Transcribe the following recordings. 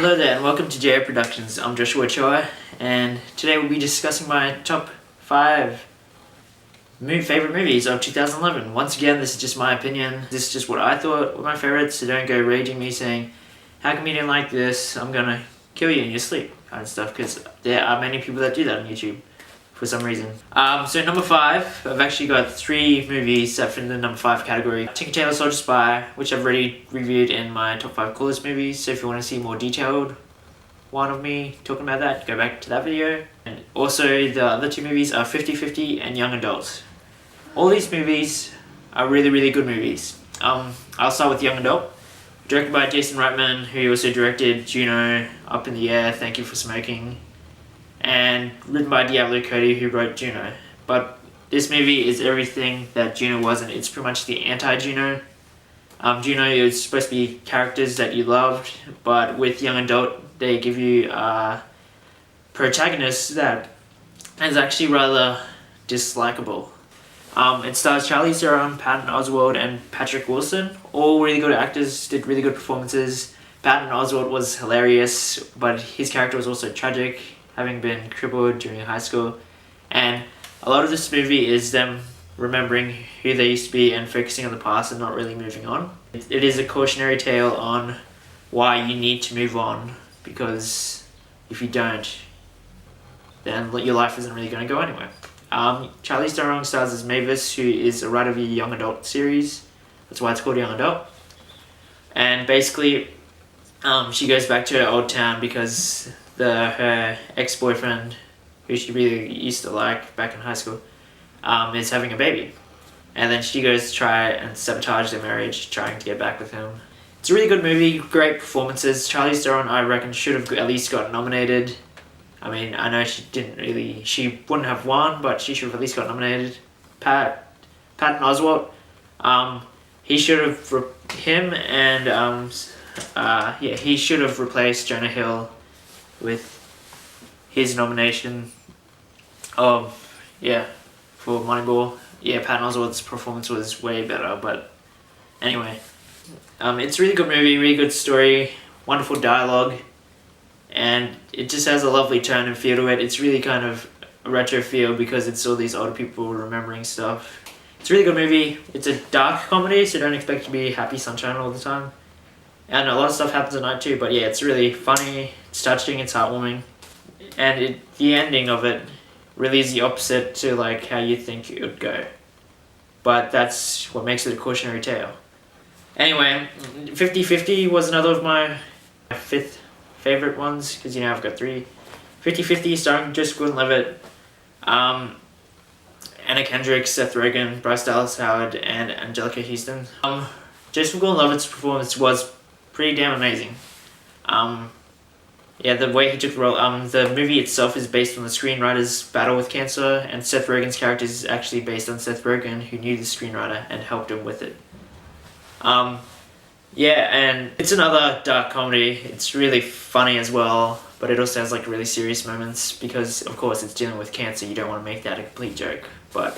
Hello there and welcome to JO Productions. I'm Joshua Choa and today we'll be discussing my top 5 favourite movies of 2011. Once again, this is just my opinion. This is just what I thought were my favourites, so don't go raging me saying, how come you didn't like this? I'm gonna kill you in your sleep kind of stuff, because there are many people that do that on YouTube for some reason. So number 5, I've actually got 3 movies that fit in the number 5 category. Tinker Tailor Soldier Spy, which I've already reviewed in my top 5 coolest movies, so if you want to see a more detailed one of me talking about that, go back to that video. And also the other 2 movies are 50/50 and Young Adult. All these movies are really good movies. I'll start with Young Adult, directed by Jason Reitman, who also directed Juno, Up in the Air, Thank You for Smoking, and written by Diablo Cody, who wrote Juno. But this movie is everything that Juno wasn't. It's pretty much the anti-Juno. Juno is supposed to be characters that you loved, but with Young Adult, they give you a protagonist that is actually rather dislikable. It stars Charlize Theron, Patton Oswalt, and Patrick Wilson. All really good actors, did really good performances. Patton Oswalt was hilarious, but his character was also tragic, having been crippled during high school. And a lot of this movie is them remembering who they used to be and focusing on the past and not really moving on. It is a cautionary tale on why you need to move on, because if you don't, then your life isn't really going to go anywhere. Charlize Theron stars as Mavis, who is a writer of the Young Adult series. That's why it's called Young Adult. And basically, she goes back to her old town because her ex-boyfriend, who she really used to like back in high school, is having a baby. And then she goes to try and sabotage their marriage, trying to get back with him. It's a really good movie, great performances. Charlize Theron, I reckon, should have at least got nominated. I mean, I know she wouldn't have won, but she should have at least got nominated. Patton Oswalt, he should have, he should have replaced Jonah Hill with his nomination for Moneyball. Yeah, Patton Oswalt's performance was way better, but anyway. It's a really good movie, really good story, wonderful dialogue, and it just has a lovely tone and feel to it. It's really kind of a retro feel because it's all these older people remembering stuff. It's a really good movie. It's a dark comedy, so don't expect to be happy sunshine all the time. And a lot of stuff happens at night too, but yeah, it's really funny, it's touching, it's heartwarming. And the ending of it really is the opposite to like how you think it would go. But that's what makes it a cautionary tale. Anyway, 50/50 was another of my 5th favourite ones, because I've got 3. 50/50 starring Joseph Gordon-Levitt, Anna Kendrick, Seth Rogen, Bryce Dallas Howard, and Angelica Houston. Joseph Gordon-Levitt's performance was pretty damn amazing. The way he took the role. The movie itself is based on the screenwriter's battle with cancer, and Seth Rogen's character is actually based on Seth Rogen, who knew the screenwriter and helped him with it. And it's another dark comedy. It's really funny as well, but it also has like really serious moments because, of course, it's dealing with cancer. You don't want to make that a complete joke. But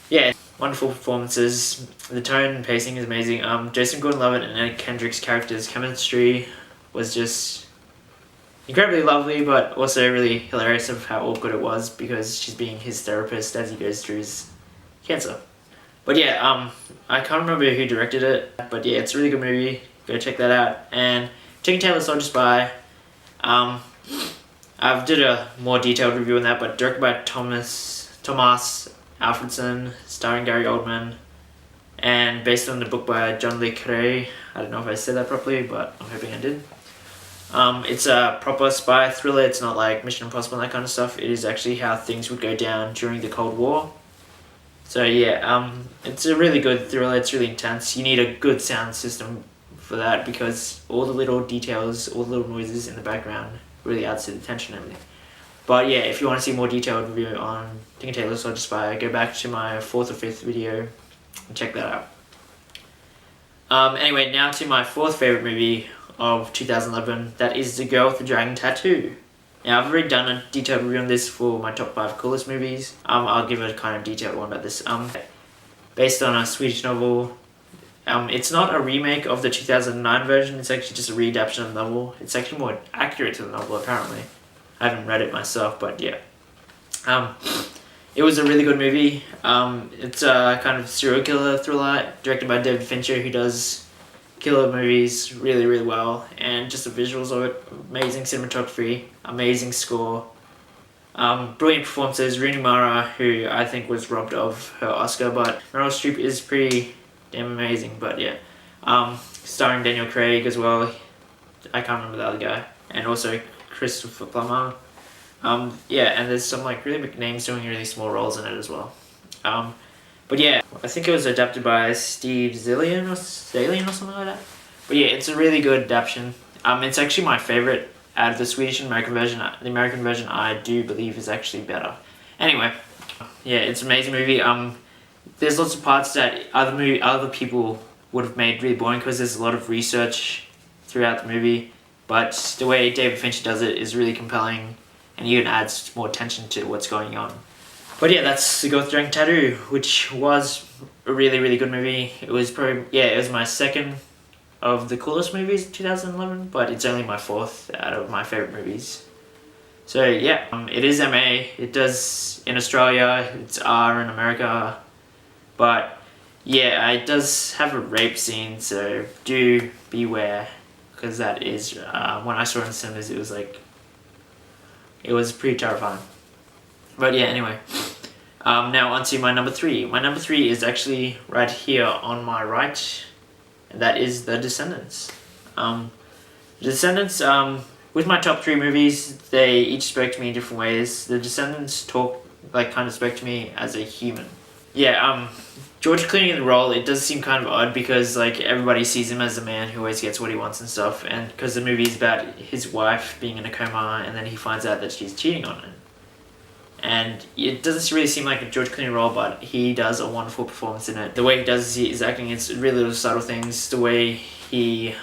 yeah, wonderful performances. The tone and pacing is amazing. Joseph Gordon-Levitt and Anna Kendrick's characters' chemistry was just incredibly lovely, but also really hilarious of how awkward it was because she's being his therapist as he goes through his cancer. But yeah, I can't remember who directed it, but yeah, it's a really good movie. Go check that out. And Tinker Tailor Soldier Spy, I've did a more detailed review on that, but directed by Thomas Alfredson, starring Gary Oldman, and based on the book by John Le Carre. I don't know if I said that properly, but I'm hoping I did. It's a proper spy thriller. It's not like Mission Impossible and that kind of stuff. It is actually how things would go down during the Cold War. So yeah, it's a really good thriller. It's really intense. You need a good sound system for that because all the little details, all the little noises in the background really adds to the tension and everything. But yeah, if you want to see a more detailed review on Tinker Tailor Soldier Spy, go back to my 4th or 5th video and check that out. Anyway, now to my 4th favourite movie of 2011. That is The Girl with the Dragon Tattoo. Now, I've already done a detailed review on this for my top 5 coolest movies. I'll give a kind of detailed one about this. Based on a Swedish novel, It's not a remake of the 2009 version, it's actually just a readaptation of the novel. It's actually more accurate to the novel, apparently. I haven't read it myself, but yeah. It was a really good movie. It's a kind of serial killer thriller directed by David Fincher, who does killer movies really, really well. And just the visuals of it, amazing cinematography, amazing score. Brilliant performances. Rooney Mara, who I think was robbed of her Oscar, but Meryl Streep is pretty damn amazing. But yeah, starring Daniel Craig as well. I can't remember the other guy, and also Christopher Plummer. Yeah, and there's some like really big names doing really small roles in it as well. But yeah, I think it was adapted by Steve Zillian or something like that. But yeah, it's a really good adaptation. It's actually my favorite out of the Swedish and American version. The American version I do believe is actually better. Anyway, yeah, it's an amazing movie. There's lots of parts that other people would have made really boring because there's a lot of research throughout the movie. But the way David Fincher does it is really compelling, and even adds more attention to what's going on. But yeah, that's The Ghost Dragon Tattoo, which was a really, really good movie. It was it was my second of the coolest movies of 2011, but it's only my fourth out of my favourite movies. So yeah, it is MA. It does in Australia, it's R in America, but yeah, it does have a rape scene, so do beware, because that is, when I saw it in cinemas, it was pretty terrifying. But yeah, anyway. Now onto my number 3. My number 3 is actually right here on my right, and that is The Descendants. The Descendants, with my top 3 movies, they each spoke to me in different ways. The Descendants kind of spoke to me as a human. Yeah, George Clooney in the role, it does seem kind of odd because like everybody sees him as a man who always gets what he wants and stuff, and because the movie is about his wife being in a coma and then he finds out that she's cheating on him. And it doesn't really seem like a George Clooney role, but he does a wonderful performance in it. The way he does his acting, it's really little subtle things. The way he,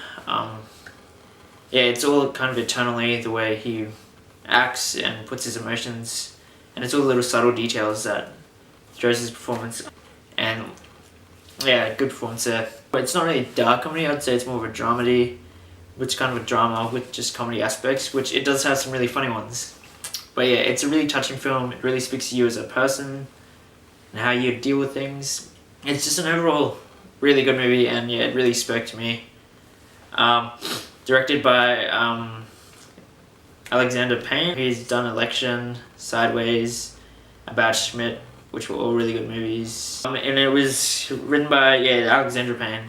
it's all kind of eternally the way he acts and puts his emotions, and it's all little subtle details that shows his performance. And yeah, good performance there. But it's not really a dark comedy, I'd say it's more of a dramedy, which is kind of a drama with just comedy aspects, which it does have some really funny ones. But yeah, it's a really touching film. It really speaks to you as a person and how you deal with things. It's just an overall really good movie, and yeah, it really spoke to me. Directed by Alexander Payne. He's done Election, Sideways, About Schmidt, which were all really good movies. And it was written by Alexander Payne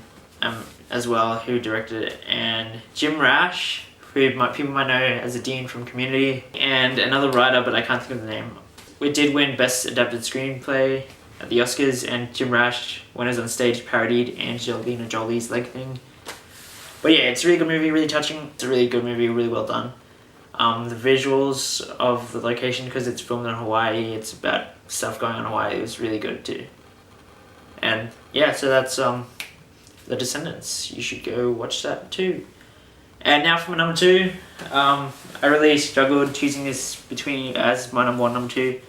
as well, who directed it, and Jim Rash, who people might know as a dean from Community, and another writer, but I can't think of the name. It did win Best Adapted Screenplay at the Oscars, and Jim Rash, when he was on stage, parodied Angelina Jolie's leg thing. But yeah, it's a really good movie, really touching. It's a really good movie, really well done. The visuals of the location, because it's filmed in Hawaii, it's about stuff going on in Hawaii, it was really good too. And yeah, so that's The Descendants. You should go watch that too. And now for my number 2, I really struggled choosing this between as my number 1 and number 2.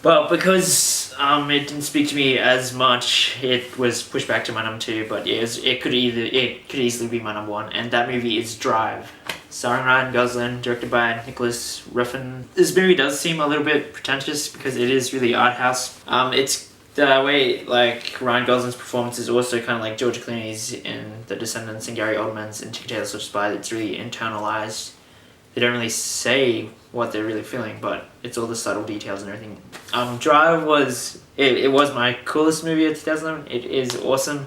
But because it didn't speak to me as much, it was pushed back to my number 2. But yeah, it could easily be my number 1, and that movie is Drive, starring Ryan Gosling, directed by Nicholas Refn. This movie does seem a little bit pretentious because it is really art house. It's the way like Ryan Gosling's performance is also kind of like George Clooney's in The Descendants and Gary Oldman's in Ticket to the Spy. It's really internalized. They don't really say what they're really feeling, but it's all the subtle details and everything. Drive was my coolest movie of 2011. It is awesome.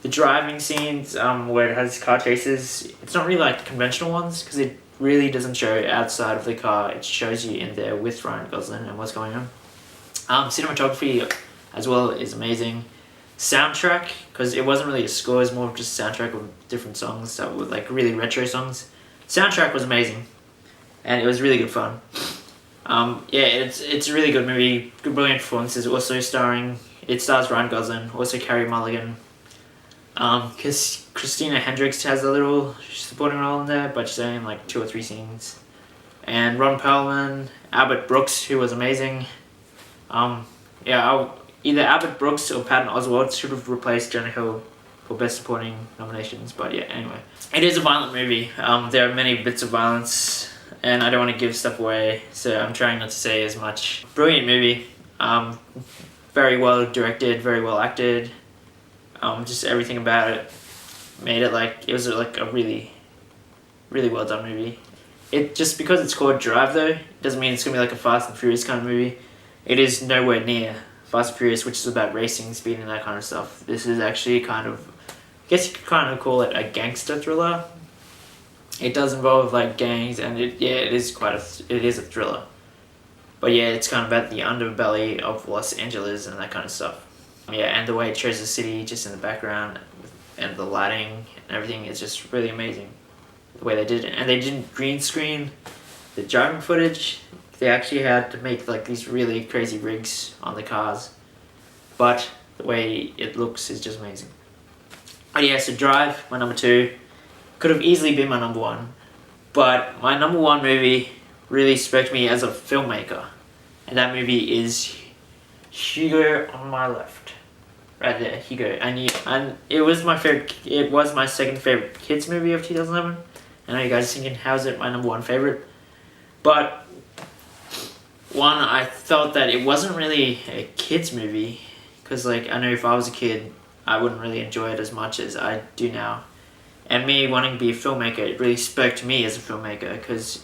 The driving scenes where it has car chases, it's not really like conventional ones because it really doesn't show outside of the car. It shows you in there with Ryan Gosling and what's going on. Cinematography as well is amazing. Soundtrack, because it wasn't really a score, it was more of just a soundtrack of different songs that were like really retro songs. Soundtrack was amazing, and it was really good fun. It's a really good movie, good brilliant performances. Also it stars Ryan Gosling, also Carey Mulligan. Because Christina Hendricks has a little supporting role in there, but she's only in like 2 or 3 scenes. And Ron Perlman, Albert Brooks, who was amazing. Either Albert Brooks or Patton Oswalt should have replaced Jonah Hill for Best Supporting nominations. But yeah, anyway. It is a violent movie. There are many bits of violence, and I don't want to give stuff away, so I'm trying not to say as much. Brilliant movie. Very well directed, very well acted. Just everything about it made it like, it was like a really, really well done movie. It just, because it's called Drive though, doesn't mean it's gonna be like a Fast and Furious kind of movie. It is nowhere near Fast and Furious, which is about racing, speed, and that kind of stuff. This is actually kind of, I guess you could kind of call it a gangster thriller. It does involve like gangs, and it is a thriller. But yeah, it's kind of about the underbelly of Los Angeles and that kind of stuff. Yeah, and the way it shows the city just in the background, and the lighting and everything is just really amazing. The way they did it, and they didn't green screen the driving footage. They actually had to make like these really crazy rigs on the cars, but the way it looks is just amazing. Oh yeah, so Drive, my number 2, could have easily been my number 1, but my number 1 movie really spoke to me as a filmmaker, and that movie is Hugo on my left, right there, Hugo. And it was my favorite. It was my second favorite kids movie of 2011. I know you guys are thinking, how is it my number 1 favorite? But one, I felt that it wasn't really a kids movie, because like I know if I was a kid, I wouldn't really enjoy it as much as I do now. And me wanting to be a filmmaker, it really spoke to me as a filmmaker, because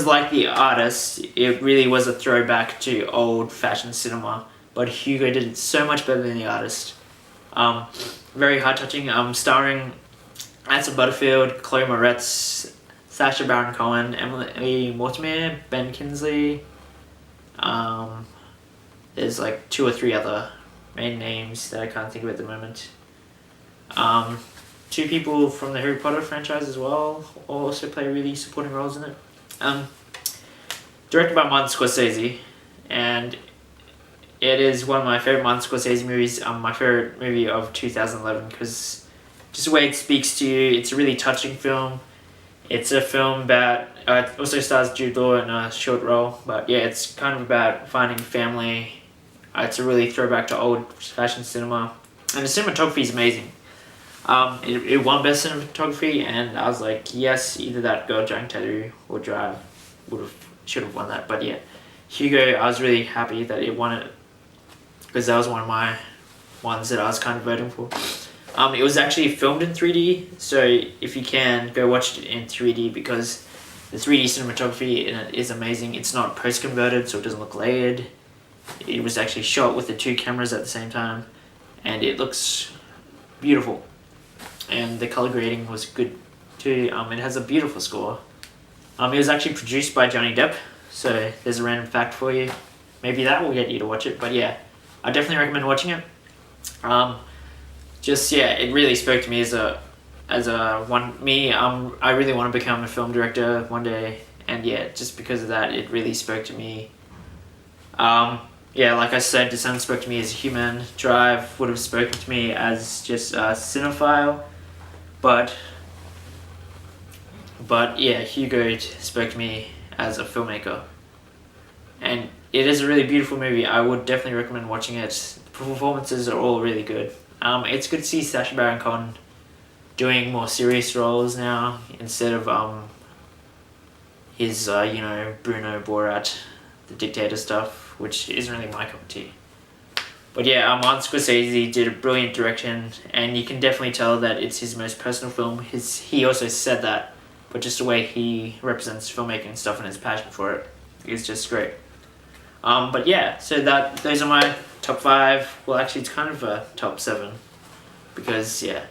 like the artist, it really was a throwback to old-fashioned cinema. But Hugo did it so much better than the artist. Very heart-touching. Starring Asa Butterfield, Chloe Moretz, Sacha Baron Cohen, Emily Mortimer, Ben Kingsley. There's like 2 or 3 other main names that I can't think of at the moment. 2 people from the Harry Potter franchise as well also play really supporting roles in it. Directed by Martin Scorsese, and it is one of my favorite Martin Scorsese movies. My favorite movie of 2011, because just the way it speaks to you. It's a really touching film. It's a film about, it also stars Jude Law in a short role, but yeah, it's kind of about finding family. It's a really throwback to old-fashioned cinema, and the cinematography is amazing. It won Best Cinematography, and I was like, yes, either that, Girl Giant Tattoo or Drive should have won that. But yeah, Hugo, I was really happy that it won it, because that was one of my ones that I was kind of voting for. It was actually filmed in 3D, so if you can, go watch it in 3D, because the 3D cinematography in it is amazing. It's not post-converted, so it doesn't look layered. It was actually shot with the 2 cameras at the same time, and it looks beautiful. And the color grading was good too. It has a beautiful score. It was actually produced by Johnny Depp, so there's a random fact for you. Maybe that will get you to watch it, but yeah, I definitely recommend watching it. It really spoke to me I really want to become a film director one day, and yeah, just because of that, it really spoke to me. Yeah, like I said, Descendants spoke to me as a human. Drive would have spoken to me as just a cinephile, but yeah, Hugo spoke to me as a filmmaker, and it is a really beautiful movie. I would definitely recommend watching it. The performances are all really good. It's good to see Sacha Baron Cohen doing more serious roles now, instead of his Bruno Borat, the dictator stuff, which isn't really my cup of tea. But yeah, Martin Scorsese did a brilliant direction, and you can definitely tell that it's his most personal film. He also said that, but just the way he represents filmmaking and stuff and his passion for it is just great. But yeah, so those are my top 5. Well, actually, it's kind of a top 7, because yeah,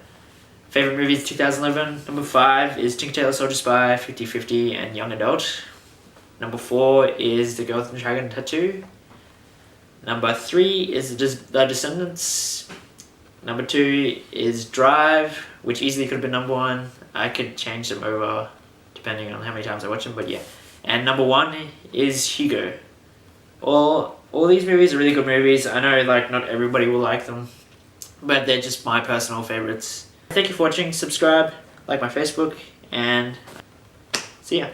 favorite movies 2011. Number 5 is Tinker Tailor Soldier Spy, 50/50, and Young Adult. Number 4 is The Girl with the Dragon Tattoo. Number 3 is The Descendants. Number 2 is Drive, which easily could have been number 1. I could change them over depending on how many times I watch them, but yeah. And number 1 is Hugo. All these movies are really good movies. I know like not everybody will like them, but they're just my personal favorites. Thank you for watching. Subscribe, like my Facebook, and see ya.